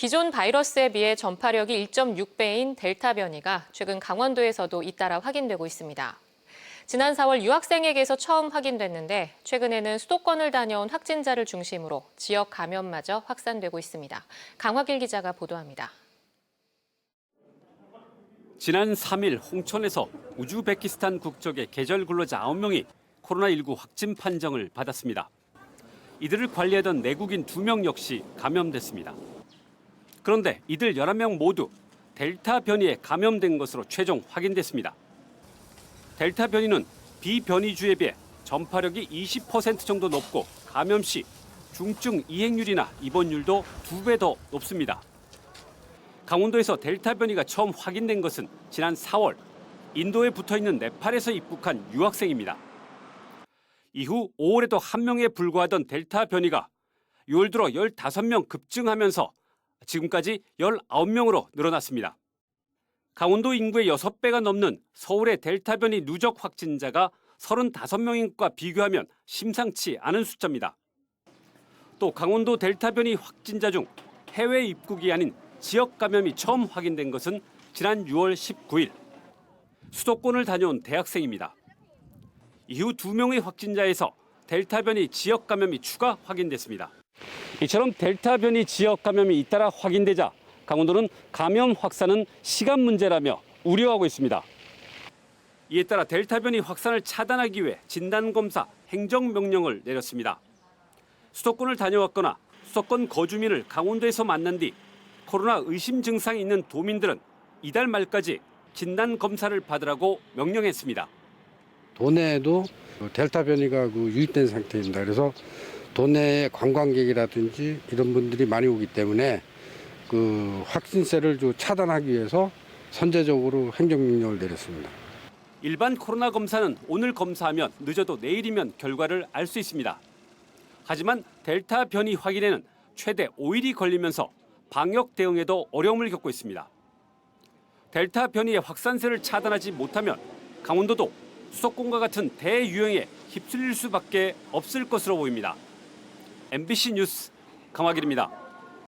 기존 바이러스에 비해 전파력이 1.6배인 델타 변이가 최근 강원도에서도 잇따라 확인되고 있습니다. 지난 4월 유학생에게서 처음 확인됐는데 최근에는 수도권을 다녀온 확진자를 중심으로 지역 감염마저 확산되고 있습니다. 강화길 기자가 보도합니다. 지난 3일 홍천에서 우즈베키스탄 국적의 계절 근로자 9명이 코로나19 확진 판정을 받았습니다. 이들을 관리하던 내국인 2명 역시 감염됐습니다. 그런데 이들 11명 모두 델타 변이에 감염된 것으로 최종 확인됐습니다. 델타 변이는 비변이주에 비해 전파력이 20% 정도 높고 감염 시 중증 이행률이나 입원율도 2배 더 높습니다. 강원도에서 델타 변이가 처음 확인된 것은 지난 4월 인도에 붙어있는 네팔에서 입국한 유학생입니다. 이후 5월에도 1명에 불과하던 델타 변이가 6월 들어 15명 급증하면서 지금까지 19명으로 늘어났습니다. 강원도 인구의 6배가 넘는 서울의 델타 변이 누적 확진자가 35명인 것과 비교하면 심상치 않은 숫자입니다. 또 강원도 델타 변이 확진자 중 해외 입국이 아닌 지역 감염이 처음 확인된 것은 지난 6월 19일. 수도권을 다녀온 대학생입니다. 이후 2명의 확진자에서 델타 변이 지역 감염이 추가 확인됐습니다. 이처럼 델타 변이 지역 감염이 잇따라 확인되자 강원도는 감염 확산은 시간 문제라며 우려하고 있습니다. 이에 따라 델타 변이 확산을 차단하기 위해 진단검사 행정명령을 내렸습니다. 수도권을 다녀왔거나 수도권 거주민을 강원도에서 만난 뒤 코로나 의심 증상이 있는 도민들은 이달 말까지 진단검사를 받으라고 명령했습니다. 도내에도 델타 변이가 유입된 상태입니다. 그래서 도내에 관광객이라든지 이런 분들이 많이 오기 때문에 확진세를 차단하기 위해서 선제적으로 행정명령을 내렸습니다. 일반 코로나 검사는 오늘 검사하면 늦어도 내일이면 결과를 알 수 있습니다. 하지만 델타 변이 확인에는 최대 5일이 걸리면서 방역 대응에도 어려움을 겪고 있습니다. 델타 변이의 확산세를 차단하지 못하면 강원도도 수도권과 같은 대유행에 휩쓸릴 수밖에 없을 것으로 보입니다. MBC 뉴스 강화길입니다.